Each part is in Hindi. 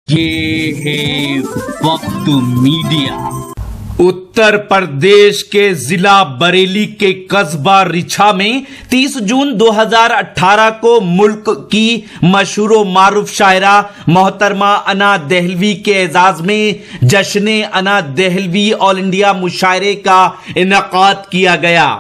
ये है वक्त मीडिया। उत्तर प्रदेश के जिला बरेली के कस्बा रिछा में 30 जून 2018 को मुल्क की मशहूर मारूफ शायरा मोहतरमा अना दहलवी के एजाज में जश्न अना दहलवी ऑल इंडिया मुशायरे का इनेकाद किया गया।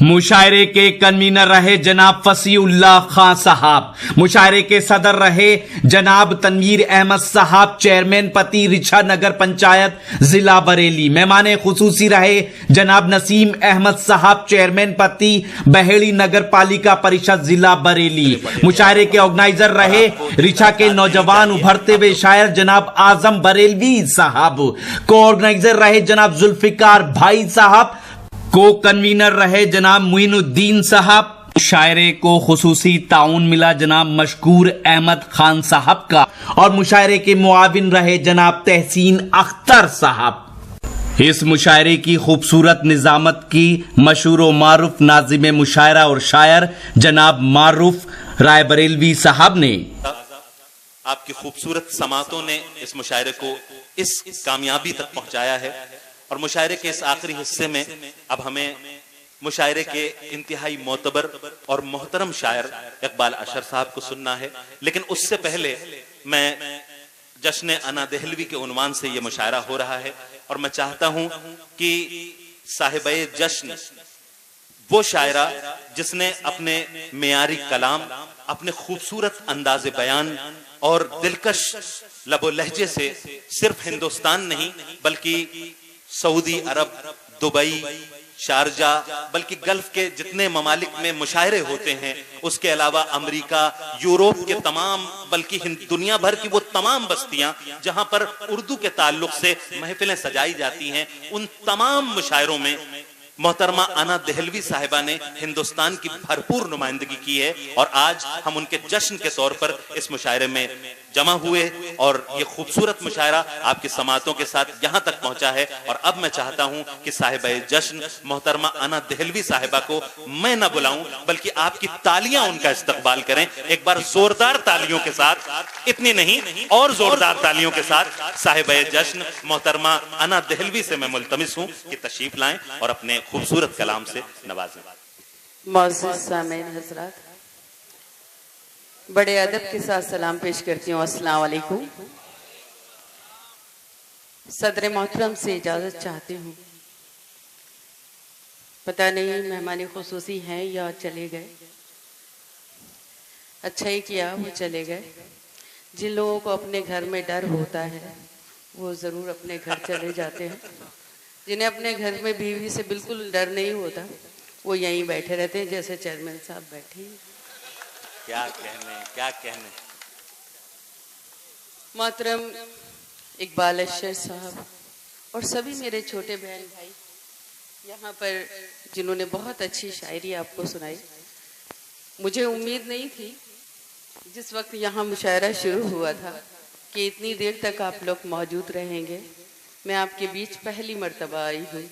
मुशायरे के कन्वीनर रहे जनाब फसीउल्लाह खां साहब, मुशायरे के सदर रहे जनाब तनवीर अहमद साहब, चेयरमैन पति रिछा नगर पंचायत जिला बरेली। मेहमान खुसूसी रहे जनाब नसीम अहमद साहब, चेयरमैन पति बहेड़ी नगर पालिका परिषद जिला बरेली। मुशायरे के ऑर्गेनाइजर रहे रिछा के नौजवान उभरते हुए शायर जनाब आजम बरेलवी साहब, को ऑर्गेनाइजर रहे जनाब जुल्फिकार भाई साहब, को कन्वीनर रहे जनाब मुइनुद्दीन साहब। शायरे को खुसूसी ताउन मिला जनाब मशकूर अहमद खान साहब का और मुशायरे के मुआविन रहे जनाब तहसीन अख्तर साहब। इस मुशायरे की खूबसूरत निजामत की मशहूर मारूफ नाजिम मुशायरा और शायर जनाब मारूफ रायबरेलवी साहब ने। आपकी खूबसूरत समातों ने इस मुशायरे को इस कामयाबी तक पहुंचाया है और मुशायरे के इस आखिरी हिस्से में अब हमें मुशायरे के इंतहाई मोतबर और मोहतरम शायर इकबाल अशर साहब को सुनना है। लेकिन उससे पहले मैं जश्न अना दहलवी के उन्वान से यह मुशायरा हो रहा है और मैं चाहता हूं कि साहिबे जश्न वो शायरा जिसने अपने मेयारी कलाम, अपने खूबसूरत अंदाज़े बयान और दिलकश लबो लहजे से सिर्फ हिंदुस्तान नहीं बल्कि सऊदी अरब, दुबई, शारजा, बल्कि गल्फ के जितने ममालिक में मुशायरे होते हैं, उसके अलावा अमेरिका, यूरोप के तमाम, बल्कि दुनिया भर की वो तमाम बस्तियां जहां पर उर्दू के ताल्लुक से महफिलें सजाई जाती हैं, उन तमाम मुशायरों में मोहतरमा अना दहलवी साहिबा ने हिंदुस्तान की भरपूर नुमाइंदगी की है और आज हम उनके जश्न के तौर पर इस मुशायरे में जमा हुए और ये खूबसूरत मुशायरा आपकी समातों के साथ यहां तक पहुंचा है। और अब मैं चाहता हूं कि साहिबा जश्न मोहतरमा अना दहलवी साहिबा को मैं ना बुलाऊं बल्कि आपकी तालियां उनका इस्तकबाल करें। एक बार जोरदार तालियों के साथ, इतनी नहीं और जोरदार तालियों के साथ साहिबा जश्न मोहतरमा अना दहलवी से मैं मुल्तमिस हूं कि तशरीफ लाएं और अपने खूबसूरत कलाम से नवाजें। मौजूद सामीन हज़रात, बड़े अदब के साथ सलाम पेश करती हूँ। अस्सलाम वालेकुम। सदर मोहतरम से इजाज़त चाहती हूँ। पता नहीं मेहमान खुसूसी हैं या चले गए। अच्छा ही किया वो चले गए। जिन लोगों को अपने घर में डर होता है वो ज़रूर अपने घर चले जाते हैं। जिन्हें अपने घर में बीवी से बिल्कुल डर नहीं होता वो यहीं बैठे रहते हैं, जैसे चेयरमैन साहब बैठे हैं। क्या कहने मोहतरम इकबाल अशर साहब और सभी मेरे छोटे बहन भाई यहाँ पर जिन्होंने बहुत अच्छी शायरी आपको सुनाई। मुझे उम्मीद नहीं थी जिस वक्त यहाँ मुशायरा शुरू हुआ था कि इतनी देर तक आप लोग मौजूद रहेंगे। मैं आपके बीच पहली मर्तबा आई हूँ।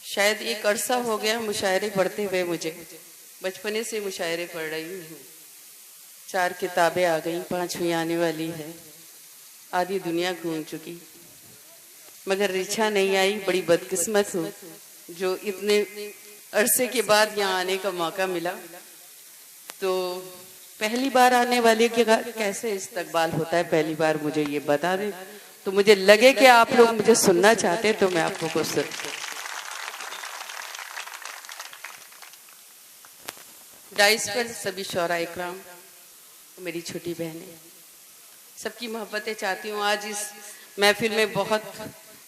शायद एक अरसा हो गया मुशायरे पढ़ते हुए, मुझे बचपने से मुशायरे पढ़ रही हूँ। 4 किताबें आ गई, 5वीं आने वाली है। आधी दुनिया घूम चुकी मगर रिछा नहीं आई। बड़ी बदकिस्मत हूँ जो इतने अरसे के बाद यहाँ आने का मौका मिला। तो पहली बार आने वाले के कैसे इस्तकबाल होता है, पहली बार मुझे ये बता दें तो मुझे लगे कि आप लोग मुझे सुनना चाहते हैं तो मैं आपको कुछ सुन। डाइस पर सभी शौरा इकराम, मेरी छोटी बहनें, सबकी मोहब्बतें चाहती हूँ। आज इस महफिल में बहुत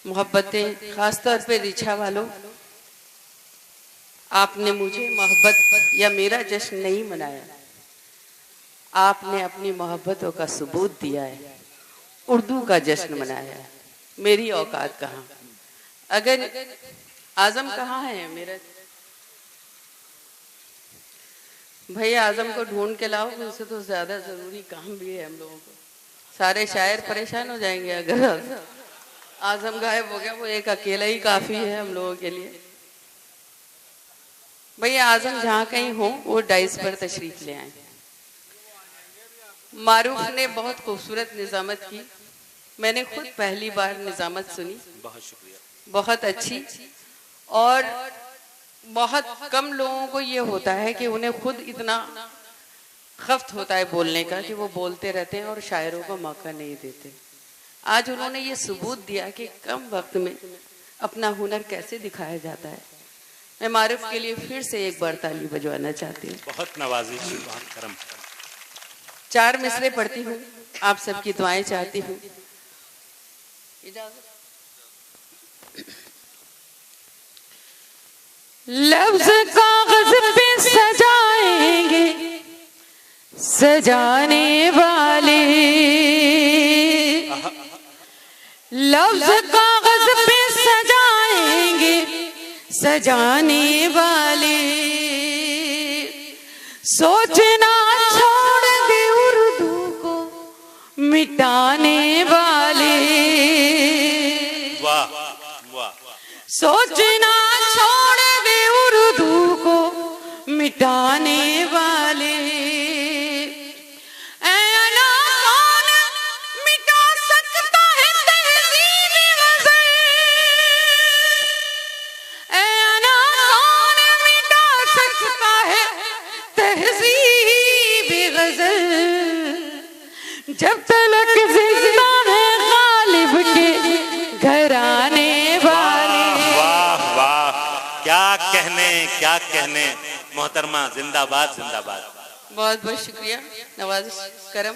मोहब्बतें, खासतौर पे रिछा वालों, आपने मुझे मोहब्बत या मेरा जश्न नहीं मनाया, आपने अपनी मोहब्बतों का सबूत दिया है। उर्दू का जश्न मनाया है। मेरी औकात कहाँ? अगर आजम कहाँ है मेरा भैया, आजम को ढूंढ के लाओ, उससे तो ज्यादा जरूरी काम भी है हम लोगों को। सारे शायर परेशान हो जाएंगे अगर आजम गायब हो गया। वो एक अकेला ही काफी है हम लोगों के लिए। भैया आजम जहाँ कहीं हो वो डाइस पर तशरीफ ले आए। मारूफ ने बहुत खूबसूरत निजामत की। मैंने खुद पहली बार निजामत सुनी, बहुत शुक्रिया। बहुत अच्छी। और बहुत कम लोगों को ये होता है कि उन्हें खुद इतना खफ्त होता है बोलने का कि वो बोलते रहते हैं और शायरों को मौका नहीं देते। आज उन्होंने ये सबूत दिया कि कम वक्त में अपना हुनर कैसे दिखाया जाता है। मैं मारूफ के लिए फिर से एक बार ताली बजवाना चाहती हूँ। बहुत नवाजिश, बहुत करम। 4 मिसरे पढ़ती हूँ, आप सबकी दुआएं चाहती हूँ। इजाजत। लफ्ज कागज पे सजाएंगे सजाने वाले, लफ्ज कागज पे सजाएंगे सजाने वाले, सोचना छोड़ दे उर्दू को मिटाने वाले, वाह वाह। सोचना छोड़ दे उर्दू को मिटाने वाले। जब तलक जिंदा है गालिब के घराने वाले। वाह वाह, क्या कहने क्या कहने। मोहतरमा जिंदाबाद जिंदाबाद। बहुत बहुत शुक्रिया, नवाजिश करम।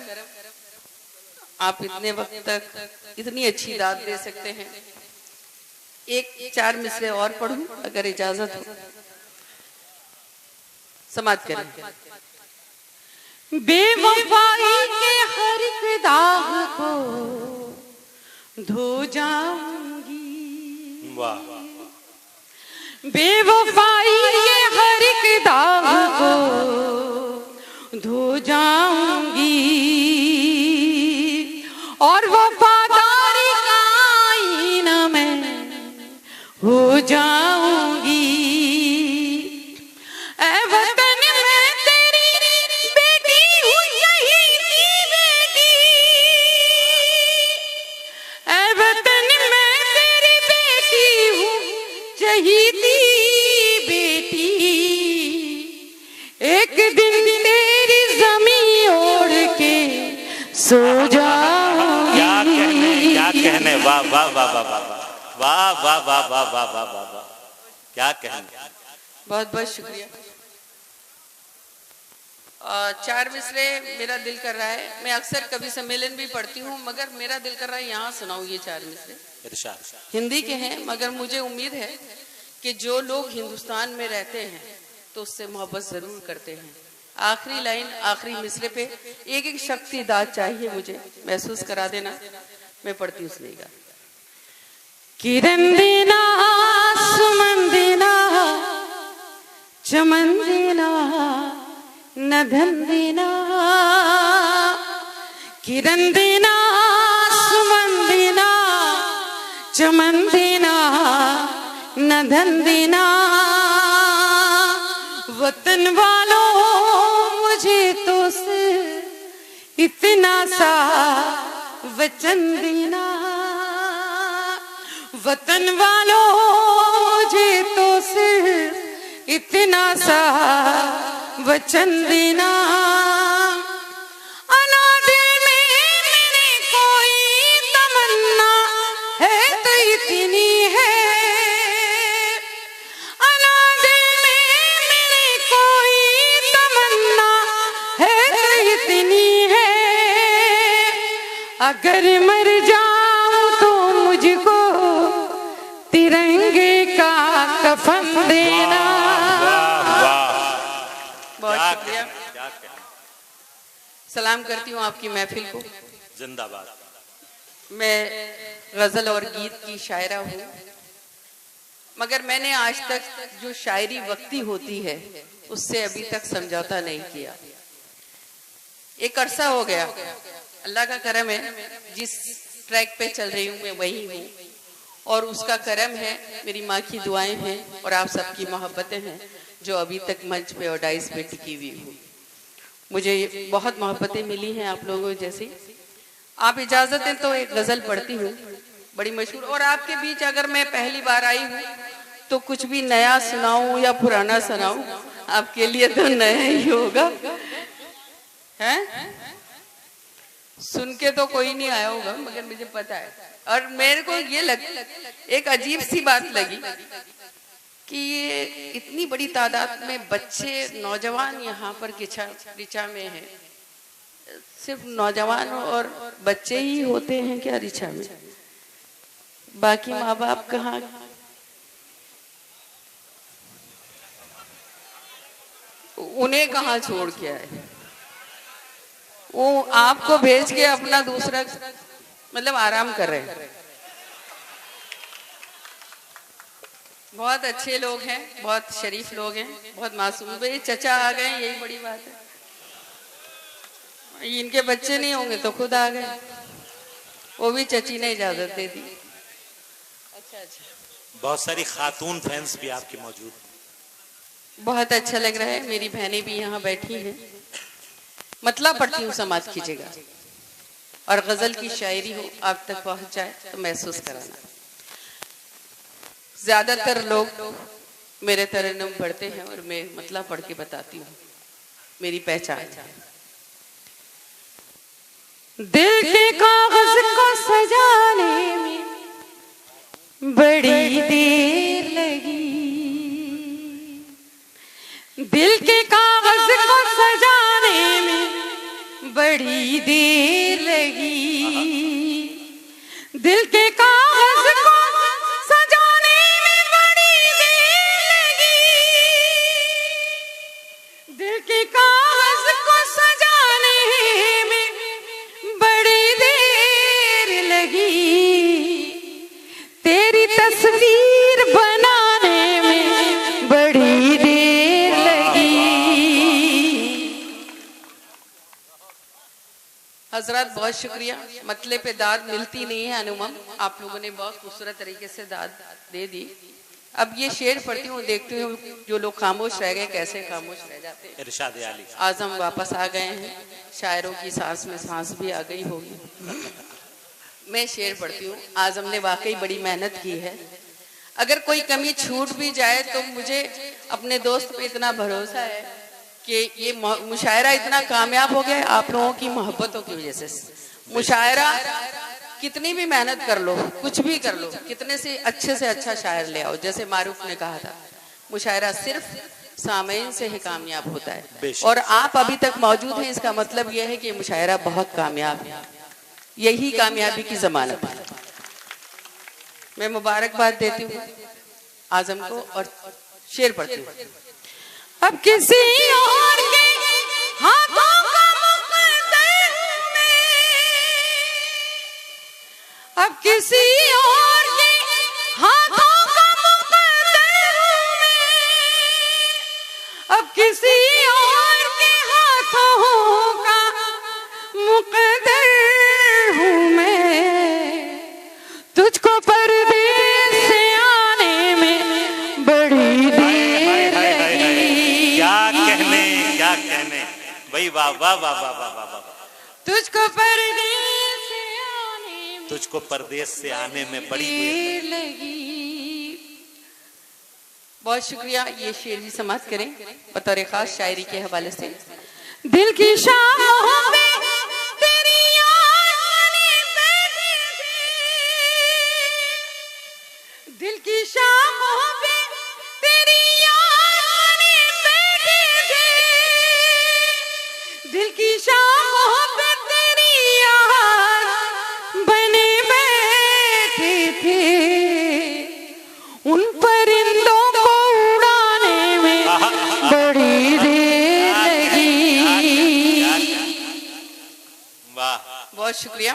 आप इतने वक्त तक इतनी अच्छी दाद दे सकते हैं। एक 4 मिसरे और पढ़ूं अगर इजाजत हो। समाप्त करें। बेवफाई के हर एक दाग को धो जाऊंगी, वाह। बेवफाई के हर एक दाग को धो जाऊंगी और वफादारी का आईना मैं हो जाऊंगी। ऐ वतन मैं तेरी बेटी हूँ, शहीदी बेटी। ऐ वतन मैं तेरी बेटी हूँ, शहीदी बेटी। एक दिन तेरी जमीन ओढ़ के सो जाऊंगी। क्या कहने। वाह वाह वाह वाह वाह वाह वाह वाह वाह वाह वाह वाह वाह, क्या कहने। बहुत बहुत शुक्रिया। 4 मिसरे मेरा दिल कर रहा है। मैं अक्सर कभी सम्मेलन भी पढ़ती हूँ, मगर मेरा दिल कर रहा है यहाँ सुनाऊँ ये 4 मिसरे। इरशाद। हिंदी के हैं, मगर मुझे उम्मीद है कि जो लोग हिंदुस्तान में रहते हैं तो उससे मोहब्बत जरूर करते हैं। आखिरी लाइन, आखिरी मिसरे पे एक एक शक्ति दाद चाहिए मुझे, महसूस करा देना। मैं पढ़ती हूँ, सुनिएगा। किरण देना, सुमन देना, चमन देना, न धन देना। किरण देना, सुमन देना, चमन देना, न धन देना। वतन वालों मुझे तो सिर्फ इतना सा वचन देना। वतन वालों मुझे तो सिर्फ इतना सा वचन देना। अनादिल में मेरे कोई तमन्ना है तो इतनी है। अनादिल में मेरे कोई तमन्ना है तो इतनी है। अगर मर जाऊं तो मुझको तिरंगे का कफन देना। बहुत शुक्रिया। सलाम करती हूँ आपकी महफिल को। जिंदाबाद। मैं गजल और गीत की शायरा हूँ, मगर मैंने आज तक जो शायरी वक्ती होती है उससे अभी तक समझौता नहीं किया। एक अरसा हो गया, अल्लाह का करम है, जिस ट्रैक पे चल रही हूँ मैं वही हूँ, और उसका करम है, मेरी माँ की दुआएं हैं और आप सबकी मोहब्बतें हैं जो अभी तक मंच पे और डाइस पे टिकी हुई हूँ। मुझे बहुत मोहब्बतें मिली हैं आप लोगों जैसी। आप इजाजत दें तो एक गजल पढ़ती हूँ, बड़ी मशहूर। और आपके बीच अगर मैं पहली बार आई हूँ तो कुछ भी नया सुनाऊं या पुराना सुनाऊं, आपके लिए तो नया ही होगा। हैं? सुन के तो कोई नहीं आया होगा, मगर मुझे पता है। और मेरे को ये एक अजीब सी बात लगी कि ये इतनी बड़ी तादाद में बच्चे नौजवान यहाँ पर रिचा में हैं। सिर्फ नौजवान और बच्चे ही होते हैं क्या रिचा में? बाकी माँ बाप कहाँ? उन्हें कहाँ छोड़ के आए? वो आपको भेज के अपना दूसरा मतलब आराम कर रहे हैं। बहुत अच्छे लोग हैं, बहुत शरीफ लोग हैं, बहुत मासूम। भाई चचा आ गए, यही बड़ी बात है। इनके बच्चे नहीं होंगे तो खुद आ गए, वो भी चची ने इजाजत दे दी। अच्छा अच्छा, बहुत सारी खातून फैंस भी आपकी मौजूद हैं। बहुत अच्छा लग रहा है। मेरी बहनें भी यहाँ बैठी हैं। मतलब पढ़ती हूँ, समाज कीजिएगा। और गजल की शायरी हो आप तक पहुंच जाए तो महसूस कराना। ज्यादातर लोग मेरे तरन्नुम पढ़ते हैं और मैं मतलब पढ़ के बताती हूँ, मेरी पहचान है। दिल के कागज को सजाने में बड़ी देर लगी, दिल के कागज को सजाने में बड़ी देर लगी, दिल के कागज को सजाने में बड़ी देर लगी, दिल के कागज को सजाने में बड़ी देर लगी, तेरी तस्वीर बनाने में बड़ी देर लगी। हजरत बहुत शुक्रिया। मतले पे दाद मिलती नहीं है अनुमम, आप लोगों ने बहुत खूबसूरत तरीके से दाद दे दी। अब ये शेर पढ़ती हूँ, देखती हूँ जो लोग खामोश रह गए कैसे खामोश रह जाते हैं। इरशाद आली आजम वापस आ गए हैं, शायरों की सांस में सांस भी आ गई होगी। मैं शेर पढ़ती हूँ। आजम ने वाकई बड़ी मेहनत की है। अगर कोई कमी छूट भी जाए तो मुझे अपने दोस्त पे इतना भरोसा है कि ये मुशायरा इतना कामयाब हो गया है आप लोगों की मोहब्बतों की वजह से। मुशायरा कितनी भी मेहनत कर लो, कुछ भी कर लो, कितने से अच्छा शायर ले आओ, जैसे मारूफ ने कहा था, मुशायरा सिर्फ सामईन से ही कामयाब होता है। और आप अभी तक मौजूद हैं, इसका मतलब यह है कि मुशायरा बहुत कामयाब है। यही कामयाबी की जमानत है। मैं मुबारकबाद देती हूँ आजम को और शेर पढ़ती हूँ। अब किसी और के हाथों का मुकद्दर हूं मैं, अब किसी और के हाथों का मुकद्दर हूं मैं, अब किसी और के हाथों का मुकद्दर हूं मैं, तुझको परदेस से आने में बड़ी देर लगी। क्या कहने भाई, वाह वाह वाह वाह वाह वाह वाह। तुझको परदेस से आने में, तुझको परदेस से आने में बड़ी देर लगी। बहुत शुक्रिया। ये शेर भी समाप्त करें बतौर खास शायरी के हवाले से। दिल की शामों में तेरी यादें बैठी थी, दिल की शामों में तेरी यादें बैठी थी, दिल की शामों पे तेरी याद बने बैठे थे, उन परिंदों को उड़ाने में बड़ी देर लगी। वाह, बहुत शुक्रिया।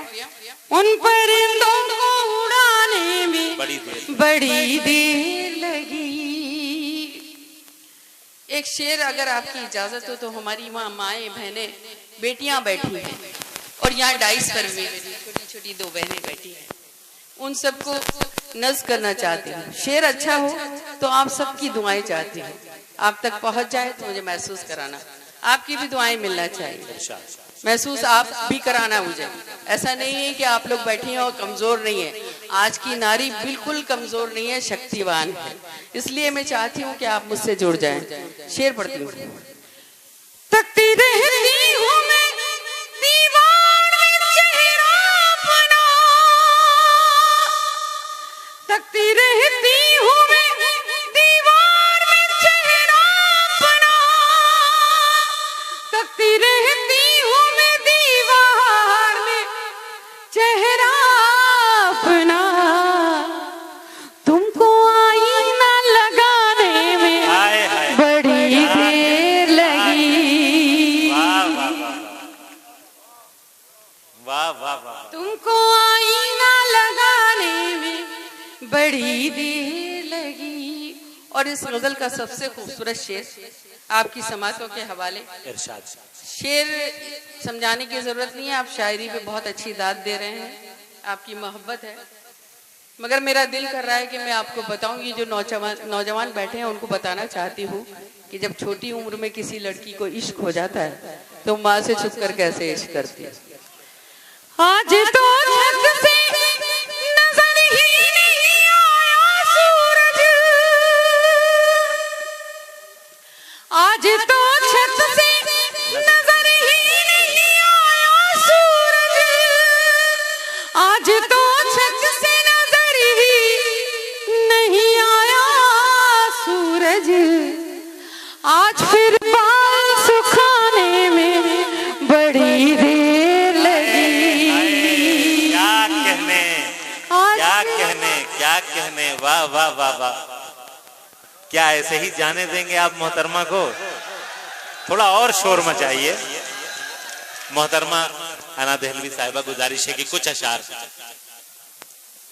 उन परिंदों को उड़ाने में बड़ी देर लगी। एक शेर अगर आपकी इजाजत हो तो हमारी वहाँ माएँ बहनें बेटियां बैठी हैं और यहाँ डाइस पर भी छोटी छोटी दो बहनें बैठी हैं, उन सबको नज़्म करना चाहती हूँ। शेर अच्छा हो तो आप सबकी दुआएं चाहती हूँ, आप तक पहुँच जाए तो मुझे महसूस कराना। आपकी भी दुआएं मिलना चाहिए। महसूस आप भी कराना मुझे। ऐसा नहीं है कि आप लोग बैठी हैं और कमजोर नहीं है। आज की नारी बिल्कुल कमजोर नहीं है, शक्तिवान है। इसलिए मैं चाहती हूँ कि आप मुझसे जुड़ जाएं। शेर पढ़ती हूँ। तकती रहती हूँ मैं दीवार में चेहरा अपना, तकती रहती हूँ मैं दीवार में चेहरा अपना, तकती रहती हूँ मैं दीवार में चेहरा अपना, तुमको आईना लगाने में बड़ी देर लगी, वाह वाह वाह, तुमको आईना लगाने में बड़ी देर लगी। और इस गजल का सबसे खूबसूरत शेर आपकी समातों के हवाले। इरशाद। शेर समझाने की जरूरत नहीं है, आप शायरी पे बहुत अच्छी दाद दे रहे हैं, आपकी मोहब्बत है। मगर मेरा दिल कर रहा है कि मैं आपको बताऊंगी, जो नौजवान बैठे हैं उनको बताना चाहती हूँ कि जब छोटी उम्र में किसी लड़की को इश्क हो जाता है तो माँ से छुप कर कैसे इश्क करती है। आज तो छत से नजर ही नहीं आया सूरज, आज तो छत से नजर ही नहीं आया सूरज, आज तो छत से नजर ही नहीं आया सूरज, आज फिर बाल सुखाने में बड़ी देर लगी। क्या कहने, वाह वाह वाह वाह। क्या ऐसे ही जाने देंगे आप मोहतरमा को? थोड़ा और शोर मचाइए। मोहतरमा अना दहलवी साहिबा, गुजारिश है कि कुछ अशार।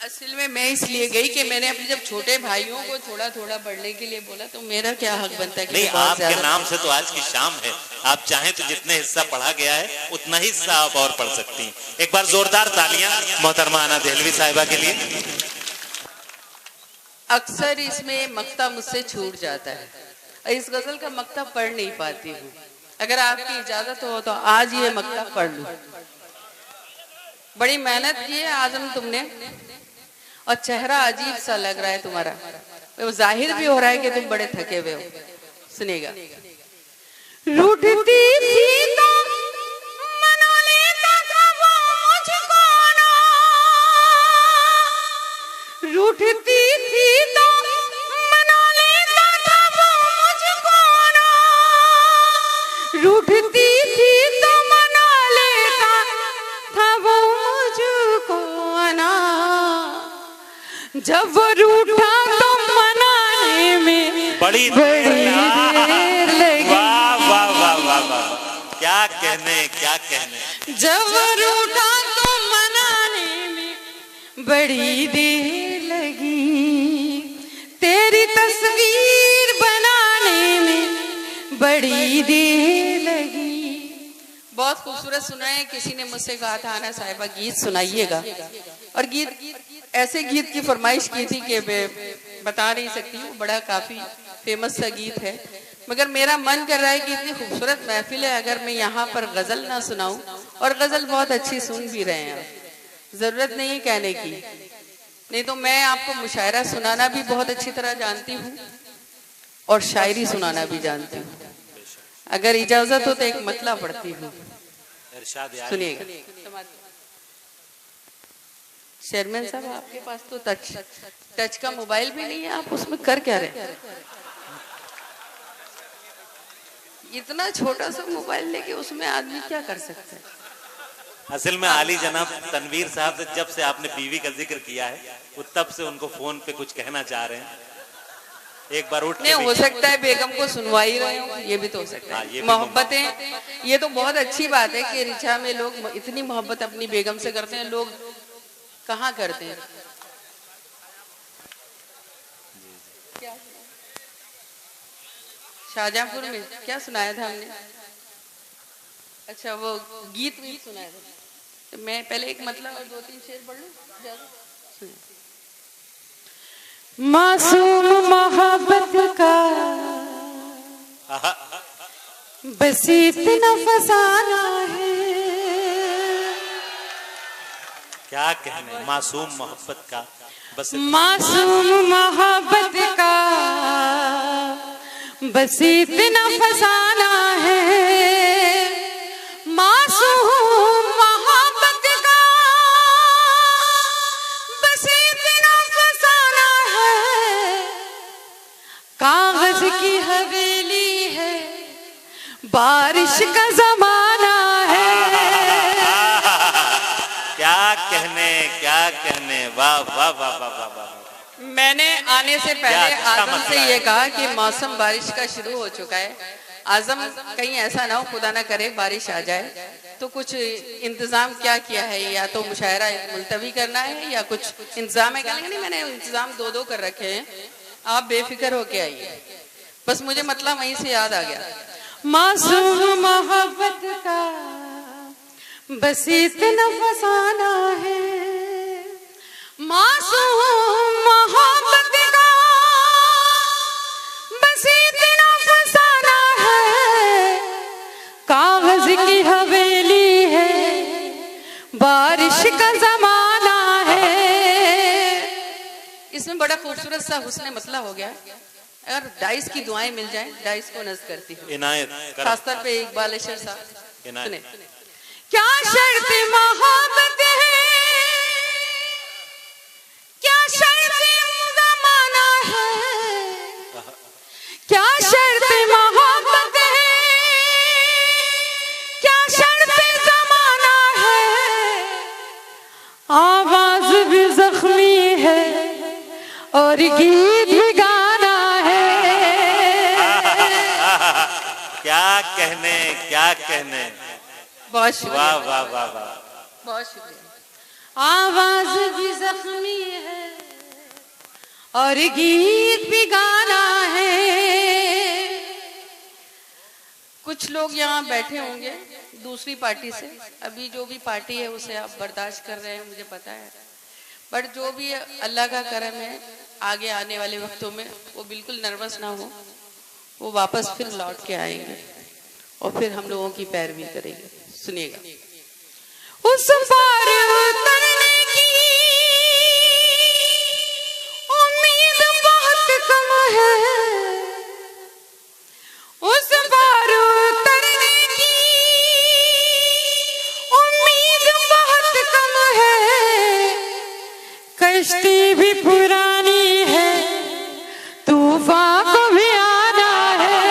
असल में मैं इसलिए गई कि मैंने अपने जब छोटे भाइयों को थोड़ा थोड़ा पढ़ने के लिए बोला तो मेरा क्या हक बनता है कि नहीं, आपके नाम से तो आज की शाम है। आप चाहें तो जितने हिस्सा पढ़ा गया है उतना ही हिस्सा आप और पढ़ सकती हैं। एक बार जोरदार तालियां मोहतरमा अना दहलवी साहिबा के लिए। अक्सर इसमें मक्ता मुझसे छूट जाता है, इस गजल का मक्ता पढ़ नहीं पाती हूँ। अगर आपकी इजाजत हो तो आज ये मक्ता पढ़ लूं। बड़ी मेहनत की है आजम तुमने, और चेहरा अजीब सा लग रहा है तुम्हारा, वो जाहिर भी हो रहा है कि तुम बड़े थके हुए हो। सुनिएगा। रूठती थी तो मना लेता था वो मुझको ना, रूठती थी तो मना लेता था वो मुझको ना, रूठती थी तो मना लेता था वो मुझको ना, जब वो रूठा तो मनाने में बड़ी देर लगी। वाह वाह वाह वाह वाह, क्या कहने। जब वो रूठा तो मनाने में बड़ी देर लगी, तेरी तस्वीर बनाने में बड़ी देर लगी। बहुत खूबसूरत सुना है। किसी ने मुझसे कहा था आना साहिबा गीत सुनाइएगा, और गीत ऐसे गीत की फरमाइश की थी कि बता नहीं सकती हूँ, बड़ा काफी फेमस सा गीत है। मगर मेरा मन कर रहा है कि इतनी खूबसूरत महफिल है, अगर मैं यहाँ पर गजल ना सुनाऊं, और गजल बहुत अच्छी सुन भी रहे हैं, जरूरत नहीं है कहने की, नहीं तो मैं आपको मुशायरा सुनाना भी बहुत अच्छी तरह जानती हूँ और शायरी सुनाना भी जानती हूँ। अगर इजाजत हो तो एक मतला पढ़ती हूँ, सुनिएगा। चेयरमैन साहब आपके पास तो टच का मोबाइल भी नहीं है, आप उसमें कर क्या रहे? इतना छोटा सा मोबाइल लेके उसमें आदमी क्या कर सकता है? असल में आली जनाब तनवीर साहब से जब से आपने बीवी का जिक्र किया है वो तब से उनको फोन पे कुछ कहना चाह रहे हैं। एक बार उठ नहीं हो सकता है बेगम को सुनवा ही रहे हो, ये भी तो हो सकता है। मोहब्बतें, ये तो बहुत अच्छी बात है कि रिचा में लोग इतनी मोहब्बत अपनी बेगम से करते हैं। लोग कहाँ करते हैं? शाहजहांपुर में क्या सुनाया था हमने? अच्छा वो गीत भी सुनाया था। तो मैं पहले एक मतलब और 2-3 शेर पढ़ लूं। मासूम मोहब्बत का बस इतना फसाना है। क्या कहने मासूम मोहब्बत का, बस मासूम मोहब्बत का बस इतना फसाना है। मासूम मोहब्बत का बस इतना फसाना है। कागज की हवेली है, बारिश का जमाना है। क्या कहने वाह वाह वाह वाह वाह वाह। मैंने आने से पहले अच्छा आजम मसला से है। ये कहा कि मौसम बारिश का शुरू हो चुका है। आजम कहीं ऐसा ना हो, खुदा ना करे बारिश आ जाए, तो कुछ इंतजाम क्या किया है, या तो मुशायरा मुलतवी करना है या कुछ इंतजाम है क्या? नहीं, मैंने इंतजाम दो कर रखे हैं, आप बेफिक्र होके आइए। बस मुझे मतलब वहीं से याद आ गया, मासूम मोहब्बत का बस इतना फसाना है। मासूम मोहब्बत का बस इतना फसाना है। कागज की हवेली है, बारिश का जमाना है। इसमें बड़ा खूबसूरत सा हुस्न मतला हो गया। अगर डाइस की दुआएं मिल जाएं, डाइस को नज़र करती हूँ, इनायत खासतौर पे इकबाल अशर साहब। इनायत। सुने, क्या शर्त मोहब्बत है, क्या शर्त जमाना है। क्या शर्त मोहब्बत है, क्या शर्त जमाना है। आवाज भी जख्मी है और गीत भी गाना है। क्या कहने बहुत शुक्रिया, वाह वाह वाह वाह। बहुत शुक्रिया। आवाज भी जख्मी है और गीत भी गाना है। कुछ लोग यहाँ बैठे होंगे दूसरी पार्टी से, अभी जो भी पार्टी है उसे आप बर्दाश्त कर रहे हैं, मुझे पता है, बट जो भी अल्लाह का करम है, आगे आने वाले वक्तों में वो बिल्कुल नर्वस ना हो, वो वापस फिर लौट के आएंगे और फिर हम लोगों की पैरवी करेंगे। सुनिएगा, उस पार उतरने की उम्मीद बहुत कम है। उस पार उतरने की उम्मीद बहुत कम है। कश्ती भी पुरानी है, तूफान को भी आना है।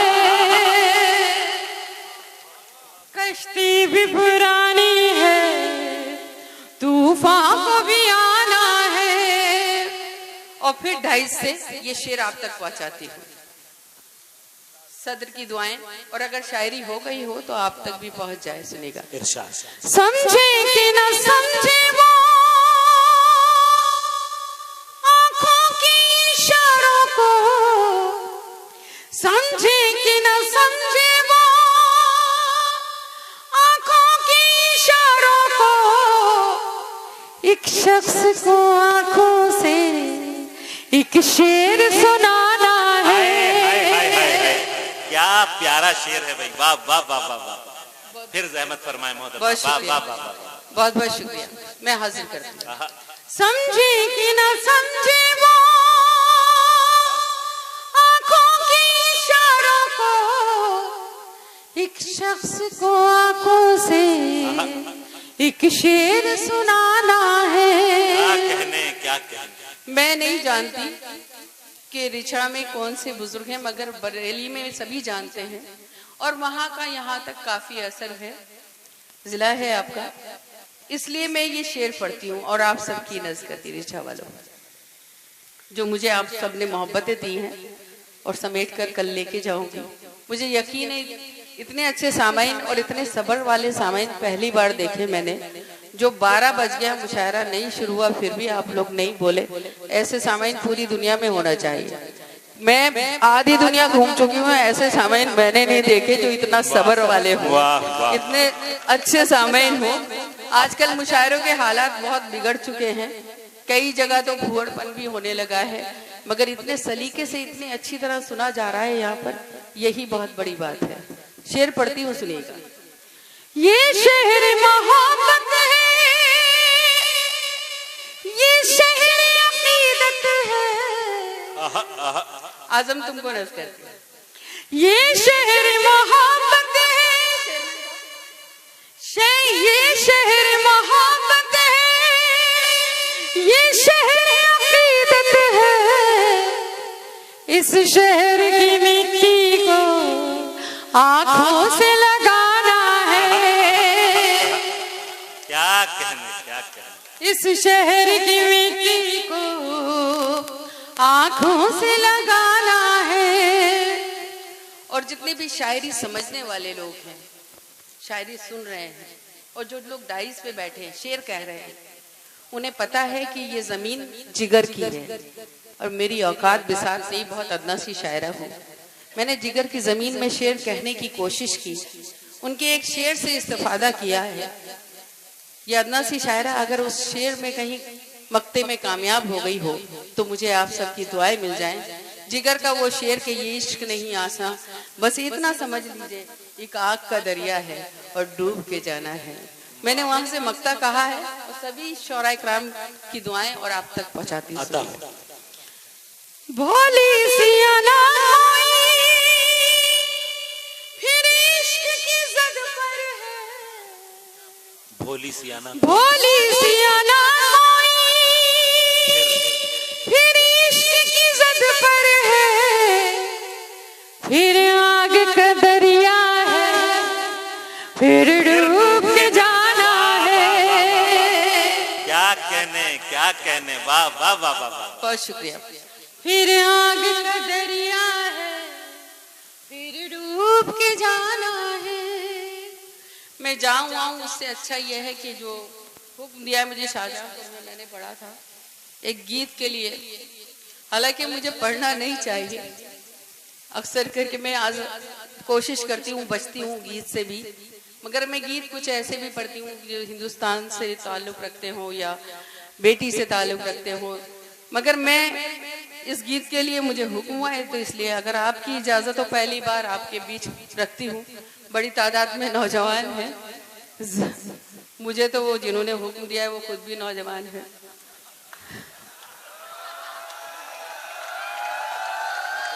कश्ती भी पुरानी है, तूफान को भी आना है। और फिर डाइस से ये शेर आप तक पहुंचाती हूँ, सदर की दुआएं, और अगर शायरी हो गई हो तो आप तक भी पहुंच जाए। सुनेगा, इरशाद। समझे कि न समझे वो आंखों के इशारों को, समझे कि न समझे वो आंखों के इशारों को। एक शख्स को आंखों से एक शेर सुनाना है। क्या प्यारा शेर है भाई, वाह वाह वाह वाह वाह। फिर जहमत फरमाए मोहतरमा, बहुत वाह शुक्रिया, वाह वाह वाह। बहुत बहुत शुक्रिया, मैं हाजिर करती हूँ। आहा। समझे कि न समझे वो आंखों के इशारों को। एक शख्स को आंखों से एक शेर सुनाना है। क्या कहने। मैं नहीं जानती कि रिछा में कौन से बुजुर्ग हैं, मगर बरेली में सभी जानते हैं, और वहाँ का यहाँ तक काफी असर है, जिला है आपका, इसलिए मैं ये शेर पढ़ती हूँ और आप सबकी नज़र करती, रिछा वालों, जो मुझे आप सब ने मोहब्बतें दी हैं और समेट कर कल लेके जाऊंगी। मुझे यकीन है इतने अच्छे सामाइन और इतने सब्र वाले सामाइन पहली बार देखे मैंने, जो 12 बज गया, मुशायरा नहीं शुरू हुआ, फिर भी आप लोग नहीं बोले। ऐसे सामाइन पूरी दुनिया में होना चाहिए। मैं आधी दुनिया घूम चुकी हूँ, ऐसे सामाइन मैंने नहीं देखे जो इतना सब्र वाले हो, इतने अच्छे सामाइन हो। आजकल मुशायरों के हालात बहुत बिगड़ चुके हैं, कई जगह तो भूअड़पन भी होने लगा है, मगर इतने सलीके से इतनी अच्छी तरह सुना जा रहा है यहाँ पर, यही बहुत बड़ी बात है। शेर पढ़ती हूँ, सुनिएगा। ये शहर मोहब्बत है, ये शहर अकीदत है। आजम तुमको नज़ करती है। ये शहर मोहब्बत है, ये शहर मोहब्बत है, ये शहर अकीदत है। इस शहर की मिट्टी को आंखों से लगाना है। क्या कहने, क्या कहने। इस शहर की मिट्टी को आंखों से लगाना है। और जितने भी शायरी समझने वाले लोग हैं, शायरी सुन रहे हैं, और जो लोग डाइस पे बैठे हैं शेर कह रहे हैं, उन्हें पता है कि ये जमीन जिगर की है। और मेरी औकात बिसात से ही बहुत अदना सी शायरा हूँ। मैंने जिगर की जमीन में शेर कहने की कोशिश की, उनके एक शेर से इस्तेफादा किया है। ये अदना सी शायरा अगर उस शेर में कहीं मक्ते में कामयाब हो गई हो तो मुझे आप सबकी दुआएं मिल जाएं। जिगर का वो शेर कि ये इश्क नहीं आसा, बस इतना समझ लीजिए एक आग का दरिया है और डूब के जाना है। मैंने वहां से मक्ता कहा है और सभी शौरा इकराम की दुआएं और आप तक पहुंचाती हूँ। भोली सी अनाई फिर इश्क की जद पर है, भोली सी अनाई फिर इश्क की जद पर है, फिर आग का दरिया है, फिर डूब के जाना है। क्या कहने, वाह वाह वाह वाह वाह। बहुत शुक्रिया। फिर आग का दरिया है, फिर डूब के जाना है। मैं जाऊं आऊं उससे अच्छा यह है कि जो हुक्म दिया है मुझे शाहजहां में मैंने पढ़ा था एक गीत के लिए। हालांकि मुझे पढ़ना नहीं चाहिए, अक्सर करके मैं आज कोशिश करती हूँ, बचती हूँ गीत से भी, मगर मैं गीत कुछ ऐसे भी पढ़ती हूँ जो हिंदुस्तान से ताल्लुक़ रखते हो या बेटी से ताल्लुक़ रखते हो। मगर मैं इस गीत के लिए मुझे हुक्म हुआ है, तो इसलिए अगर आपकी इजाज़त हो पहली बार आपके बीच रखती हूँ। बड़ी तादाद में नौजवान हैं, मुझे तो वो जिन्होंने हुक्म दिया है वो खुद भी नौजवान है।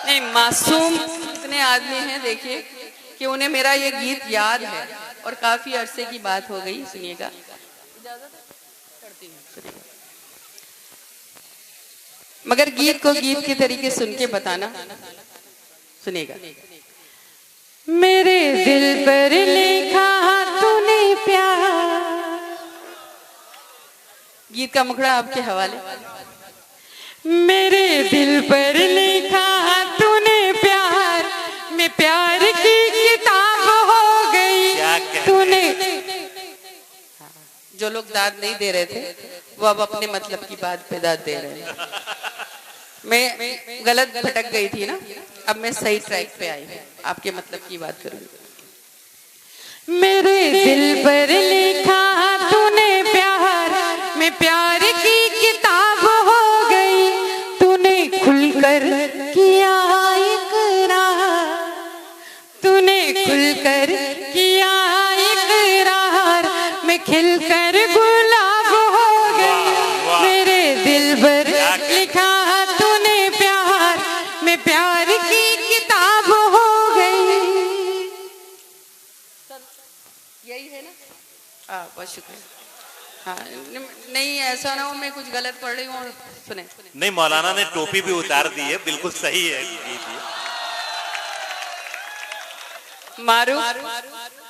नहीं, मासूम इतने आदमी हैं देखिए कि उन्हें मेरा ये गीत याद है और काफी अरसे की बात हो गई। सुनिएगा, मगर गीत को गीत के तरीके सुन के बताना। सुनिएगा। मेरे दिल पर लिखा तूने प्यार, गीत का मुखड़ा आपके हवाले। मेरे दिल पर लिखा तूने प्यार, मैं प्यार की किताब हो गई तूने। जो लोग दाद नहीं दे रहे थे वो अब अपने मतलब की बात पे दाद दे रहे हैं। मैं गलत भटक गई थी ना, अब मैं सही ट्रैक पे आई हूँ, आपके मतलब की बात करूँगी। मेरे दिल पर लिखा तूने प्यार, मैं प्यार की किताब हो गई तूने खुलकर किया इकरार, तूने खुलकर किया इकरार, मैं खिलकर गुलाब हो गई। मेरे दिल पर लिखा तूने प्यार, मैं प्यार की किताब हो गई। यही है ना? बहुत शुक्रिया। हाँ, नहीं ऐसा ना हो मैं कुछ गलत पढ़ रही हूँ और सुने। नहीं, मौलाना ने टोपी भी उतार दी है, बिल्कुल सही है। मारूफ,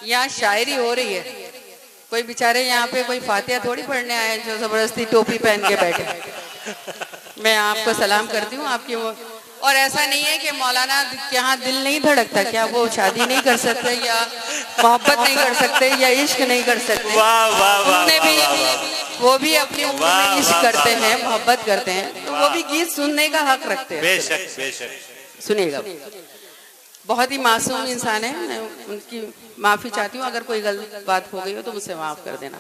यहाँ शायरी हो रही है, कोई बेचारे यहाँ पे कोई फातिहा थोड़ी पढ़ने आए जो जबरदस्ती टोपी पहन के बैठे। मैं आपको सलाम करती हूँ आपकी वो। और ऐसा नहीं है कि मौलाना के यहाँ दिल नहीं धड़कता, क्या वो शादी नहीं कर सकते या मोहब्बत नहीं कर सकते या इश्क नहीं कर सकते? वाह वाह वाह, वो भी अपनी उम्र में इश्क करते हैं, मोहब्बत करते हैं, तो वो भी गीत सुनने का हक रखते हैं। बेशक बेशक। सुनिएगा, बहुत ही मासूम इंसान है, मैं उनकी माफी चाहती हूँ अगर कोई गलत बात हो गई हो तो मुझसे माफ कर देना,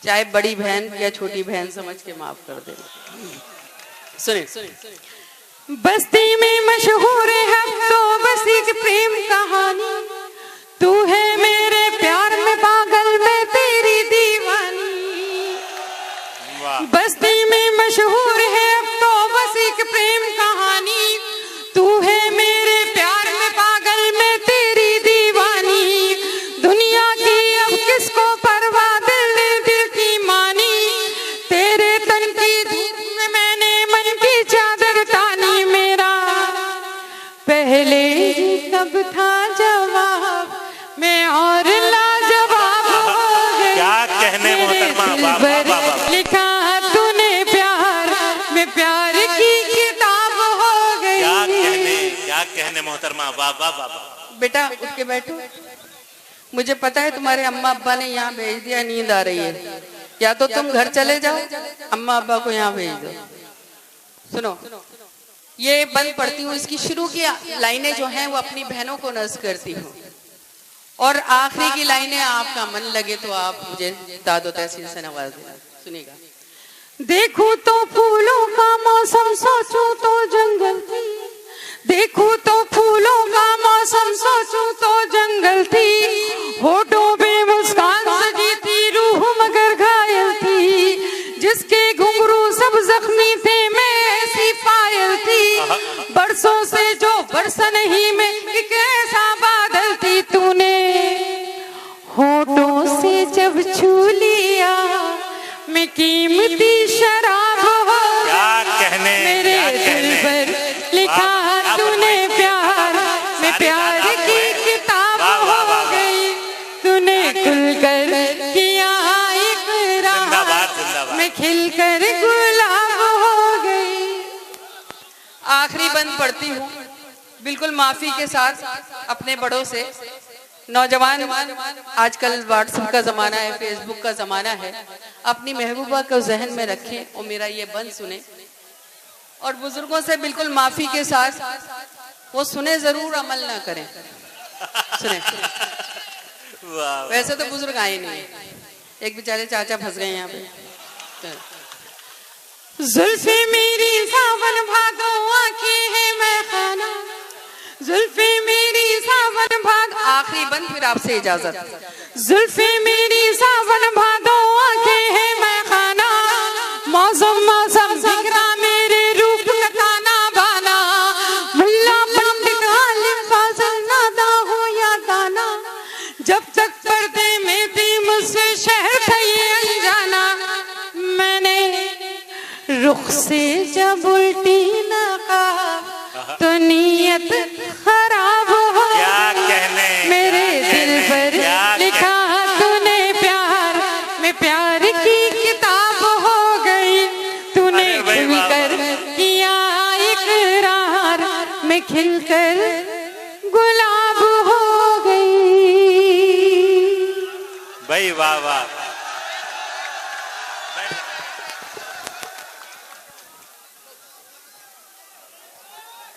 चाहे बड़ी बहन या छोटी बहन समझ के माफ कर देना। सुनिए, बस्ती में मशहूर है तो बस एक प्रेम कहानी, तू है मेरे प्यार में पागल, मैं तेरी दीवानी। बस्ती में मशहूर है अब तो बस एक प्रेम कहानी। तू है मेरे प्यार में पागल, मैं तेरी दीवानी। दुनिया की अब किसको परवाह, दिल ने दिल की मानी। तेरे तन की धूप में मैंने मन की चादर तानी। मेरा पहले कब था जवाब, मैं और लाजवाब हो गई। क्या कहने मोहतरमा, वाह वाह वाह वाह। लिखा तूने प्यार में, प्यार की किताब हो गई। क्या कहने मोहतरमा, वाह वाह वाह वाह। बेटा उठ के बैठो। मुझे पता है तुम्हारे अम्मा अब्बा ने यहाँ भेज दिया, नींद आ रही है। या तो तुम घर चले जाओ, अम्मा अब्बा को यहाँ भेज दो। सुनो, ये बंद पढ़ती हूँ, इसकी शुरू की लाइनें जो हैं वो अपनी बहनों को नज़्म करती हूँ, और आखिरी की लाइनें आपका मन लगे तो आप मुझे दादो तहसीन से नवाज देना। सुनिएगा। देखूं तो फूलों का मौसम, सोचूं तो जंगल थी। देखूं तो फूलों का मौसम, सोचूं तो जंगल थी। होठों पे मुस्कान सजी थी, रूह मगर घायल थी। जिसके घुंघरू सब जख्मी थे, मैं ऐसी पायल थी। बरसों से जो बरसा नहीं, मैं एक ऐसा बादल थी। तूने होठों से जब छू लिया, मैं कीमती शराब हो। क्या कहने, मेरे दिल पर लिखा तूने प्यार में, प्यार की किताब हो गई। तूने खुलकर किया इकरार, मैं खिलकर गुलाब हो गई। आखिरी बंद पढ़ती हूँ, बिल्कुल माफी के साथ अपने बड़ों से। नौजवान आजकल व्हाट्सएप का जमाना है, फेसबुक का जमाना है। अपनी महबूबा को जहन में रखें और मेरा ये बंद सुने, और बुजुर्गों से बिल्कुल माफी के साथ वो सुने जरूर, अमल ना करें। सुने, वैसे तो बुजुर्ग आए नहीं, एक बेचारे चाचा फंस गए यहाँ पे। जुल्फे मेरी सावन भादो, आंखें हैं मैं खाना। जुल्फे मेरी सावन भादो, आखिरी बंद, फिर आपसे इजाजत। जुल्फे मेरी सावन भादो, आंखें हैं मैं खाना। मौसम मौसम दिखरा मेरे रूप का ताना बाना। मुल्ला पंडित आलिम फाज़िल नादा हो या दाना। जब तक पर्दे में थी मुझसे शहर था ये अनजाना। मैंने रुख से जब उल्टी नकाब, तो नीयत खराब हो। क्या कहने, मेरे दिल पर लिखा तूने प्यार में, प्यार की किताब हो गई। तूने खुलकर किया इकरार, मैं खिलकर गुलाब हो गई। भाई वाह वाह।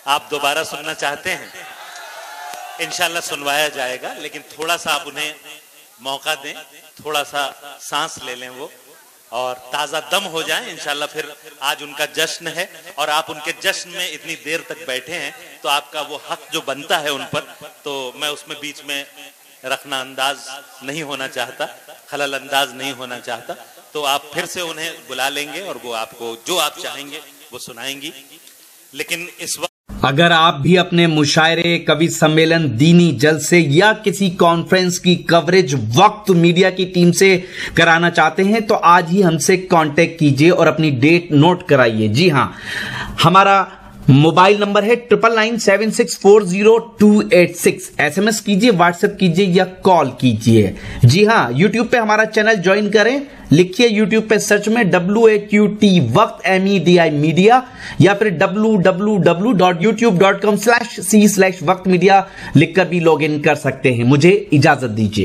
आप दोबारा सुनना चाहते हैं? इंशाल्लाह सुनवाया जाएगा, लेकिन थोड़ा सा आप उन्हें मौका दें, थोड़ा सा सांस ले लें वो, और ताजा दम हो जाएं। इंशाल्लाह फिर आज उनका जश्न है, और आप उनके जश्न में इतनी देर तक बैठे हैं, तो आपका वो हक जो बनता है उन पर, तो मैं उसमें बीच में रखना अंदाज नहीं होना चाहता, खलल अंदाज नहीं होना चाहता। तो आप फिर से उन्हें बुला लेंगे और वो आपको जो आप चाहेंगे वो सुनाएंगी। लेकिन इस वक्त अगर आप भी अपने मुशायरे, कवि सम्मेलन, दीनी जलसे या किसी कॉन्फ्रेंस की कवरेज वक्त मीडिया की टीम से कराना चाहते हैं, तो आज ही हमसे कांटेक्ट कीजिए और अपनी डेट नोट कराइए। जी हां, हमारा मोबाइल नंबर है 9997640286। SMS कीजिए, व्हाट्सएप कीजिए या कॉल कीजिए। जी हां, यूट्यूब पे हमारा चैनल ज्वाइन करें, लिखिए यूट्यूब पे सर्च में WAQT वक्त MEDI मीडिया, या फिर www.youtube.com/c/वक्त मीडिया लिखकर भी लॉग इन कर सकते हैं। मुझे इजाजत दीजिए।